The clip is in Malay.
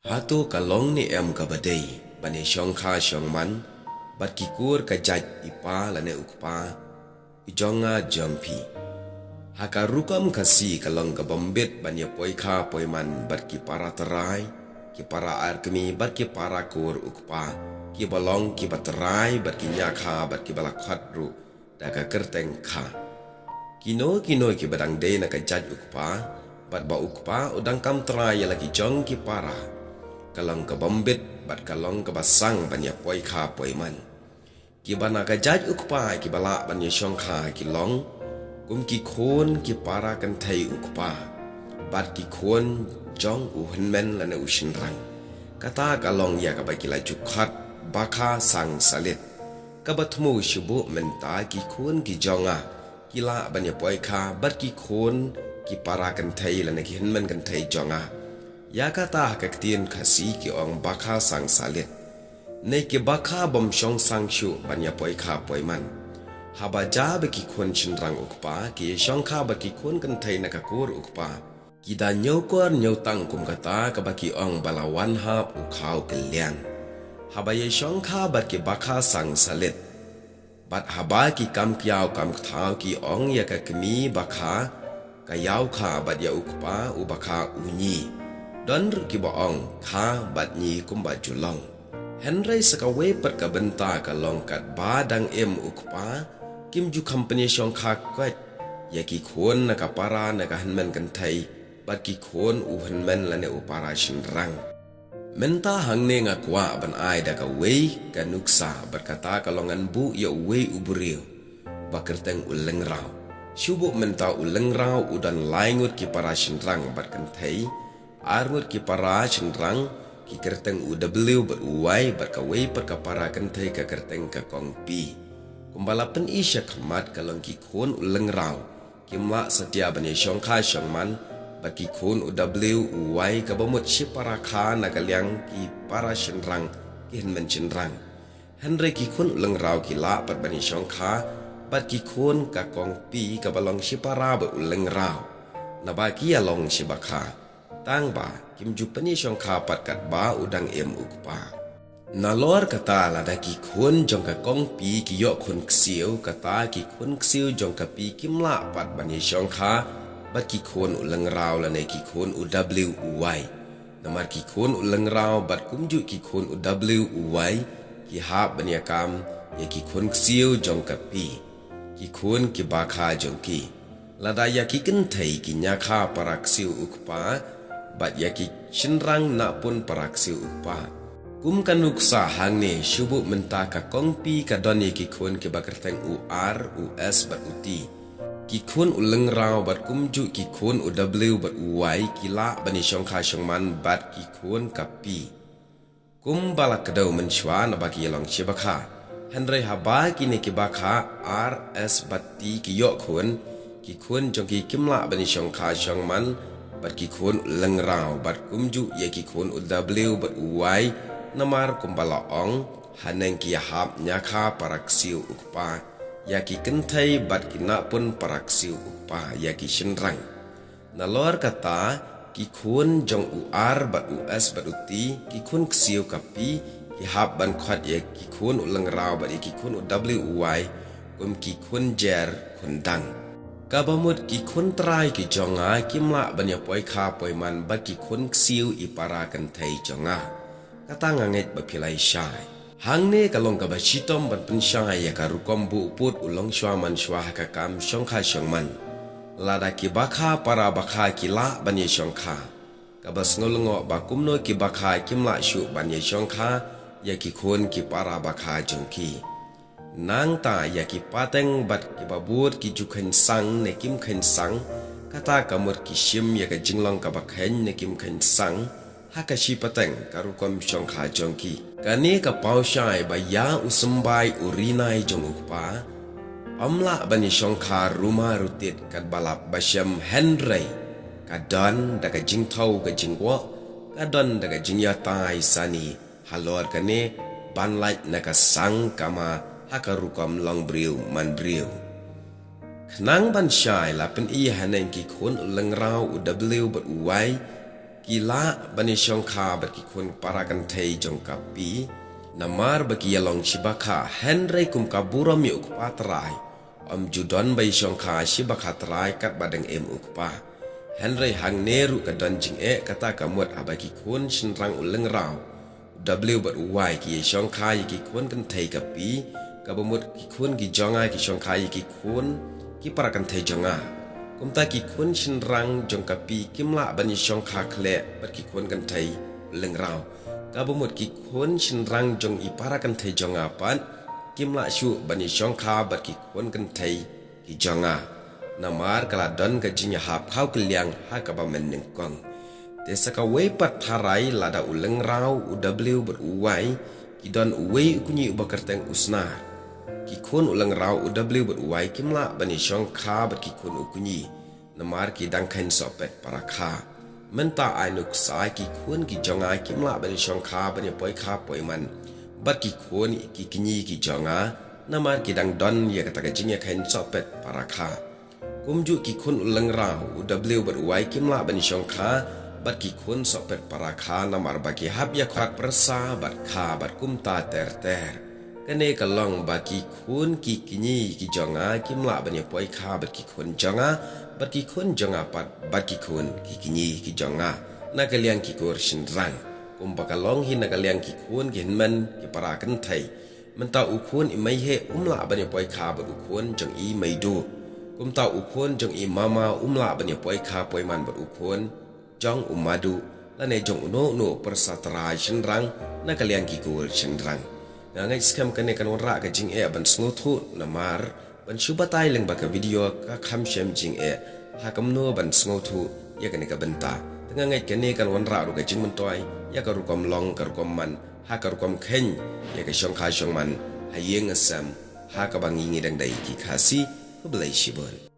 Hatu kalong ni em ka badai bani syong kha syong man bat kikur ka jaj ipa lane ukpa ijonga jampi haka rukam kasi kalong ka bombet bani poi kha poi man bat ki para terai ki para ar kemi bat ki para kur ukpa ki balong ki baterai bat ki nyakha bat ki balakhat ru daga kerteng kha kino ki badang de na ka jaj ukpa bat ba ukpa udang kam terai lagi jong ki para kalong ka bombet bat kalong ka basang banya poi kha poi man ki bana ka jaj ukpa ki bala banya syong kha ki long kum ki khon ki para kan thai ukpa bat ki khon jong u hunmen lana u shinrang kata kalong ya ka baki la jukhat bakha sang salit ka batmu shubu menta ki khon ki jonga ki la banya poi kha bat ki khon ki para kan thai lana ki hunmen kan thai jonga ya kata kaktian kasi ki ong bakha sang salit nei ki bakha bom shong sang shu banya poi kha poi man haba ja be ki khon chin rang ukpa ki shong kha ba ki khon kan thai na ka kur ukpa ki da nyau kor nyau tang kum kata ka ba ki ong balawan hap u khau kelyang haba ye shong kha ba ki bakha sang salit bat haba ki kam kyau kam thau ki ong ya ka kemi bakha ka yau kha ba ya ukpa u bakha unyi don ki baong kha bat nyi kum ba julong henry sakawe pat ka benta ka long kat ba dang em ukpa kim ju company shong kha kwat ya ki khon na ka para na ka hanmen kan thai bat ki khon u hanmen la ne u para shin rang menta hang ne nga kwa ban ai da ka we ka nuksa bat kata ka longan bu ya we u buriu bakerteng u leng rau shubu menta u leng rau u dan laingut ki para shin rang bat kan thai arngut ki para chenrang ki kerteng UW beruai berkawai perkapara kentai ka kerteng ka kongpi kumbalapen isya khamat kalong ki khon uleng rau kimla setia bani syong kha syong man baki khon UW uai ka bamut si para kha nagalyang ki para chenrang ki henmen chenrang henry ki khon uleng rau ki la pat bani syong kha bat ki khon ka kongpi ka balong si para be uleng rau nabaki along si bakha tang ba kim jupani syong kha pat kat ba udang em ukpa nalor kata lada ki khon jong ka kong pi ki yo khon ksiu kata ki khon ksiu jong ka pi kim la pat bani syong kha bat ki khon uleng rau la ne ki khon UW uai namar ki khon uleng rau bat kum ju ki khon UW uai ki ha bani kam ye ki khon ksiu jong ka pi ki khon ki ba kha jong ki lada ya ki ken thai ki nya kha parak siu ukpa bat yaki shinrang na pun paraksi upa kum kanuk sa hang ne shubu menta ka kongpi ka don ki khon ke bakerteng UR US bat uti ki khon uleng rau bat kum ju ki khon UW bat uai ki la bani syong kha syong man bat ki khon ka pi kum balak kadau menshwa na baki long chibakha henry haba ki ne ki bakha RS bat ti ki yo khon ki khon jong ki kimla bani syong kha syong man bat ki khon leng rau bat kumju ye ki khon UW bat uai namar kumbala ong haneng ki hap nyakha paraksiu ukpa ya ki kentai bat ki na pun paraksiu ukpa ya ki shinrang nalor kata ki khon jong UR bat US bat uti ki khon ksiu kapi ki hap ban khat ye ki khon leng rau bat ki khon UW uai kum ki khon jer khon dang kabamut ki khun trai ki jonga kimla banya poi kha poi man bat ki khun ksiu i para kan thai jonga kata nganget bapilai syai hangne kalong ka bachitom ban pun syai ya ka rukom bu put ulong shwa man shwa ka kam syong kha syong man lada ki bakha para bakha ki la banya syong kha ka bas ngolngo bakum no ki bakha kimla shu banya syong kha ya ki khun ki para bakha jongki nang ta ya ki pateng bat ki babur ki jukhen sang ne kim khen sang kata kamur ki shim ya ka jinglong ka bakhen ne kim khen sang ha ka shi pateng karu kom syong kha jongki kani ka pau shai ba ya usumbai urinai jong ukpa amla bani syong kha ruma rutit kat balap basyam henry kadon da ka jingthau ka jingwa kadon da ka jingya tai sani halor kane banlai na ka sang kama hakarukam long briu man briu khnang ban shai la pen i hanen ki khon leng rau UW bat uai Kila bani syongka bagi kun para kantai jong kapi, namar bagi yalong shibaka Henry kum kabura mi ukpa terai, judon bai syongka shibaka terai kat badeng ukpa. Henry hang neru ka don jing kata kamut abagi kun shinrang uleng rau. W bat uwai ki syongka ki kun kantai kapi, kabumut ki kun ki jonga ki syongka ki kun ki para kantai jonga. Kumta ki kun shinrang jong kapi kimla bani syongka kle bat ki kun kantai uleng rau. Kabumut ki kun shinrang jong ipara kantai jonga pan kimla syu bani syongka bat ki kun kantai ki jonga. Namar kala don ka jinya hap kau keliang ha ka ba men nengkong. Desa ka wei pat tharai lada uleng rau UW beruai ki don uwei kunyi ubakerteng usnar. Ki kun uleng rau UW beruai kimla bani syongka bat ki kun ukunyi. Namar ki dangkain sopet para kha. Menta ainuk sai ki kun ki jonga kimla bani syongka bani poi kha poi man. Bat ki kun ki kinyi ki jonga. Namar ki dang don ya kata ka jinya kain sopet para kha. Kumju ki kun uleng rau UW beruai kimla bani syongka bat ki kun sopet para kha namar bagi hab ya khak persa bat kha bat kumta ter kene kalong bagi kun ki kinyi ki jonga kimla bani poi kha bat ki kun jonga bat ki kun jonga bat ki kun ki kinyi ki jonga na kaliang ki kur shinrang kumba kalong hin na kaliang ki kun ki hinman ki para kantai menta ukun imai he umla bani poi kha bat ukun jong i maidu kumta ukun jong i mama umla bani poi kha poi man bat ukun jong umadu lane jong no persatara shinrang na kalian kikul shinrang ngai skam kane kan wara ka jing ban sngotu namar ban shubatai leng baka video ka kham shem jing hakam no ban sngotu ya kane ka benta tengah ngai kane kan wara ru ka jing mentoi ya ka rukom long ka rukom man ha ka rukom khen ya ka shong kha shong man hayeng asam ha ka bangi ngidang dai ki khasi belai shibon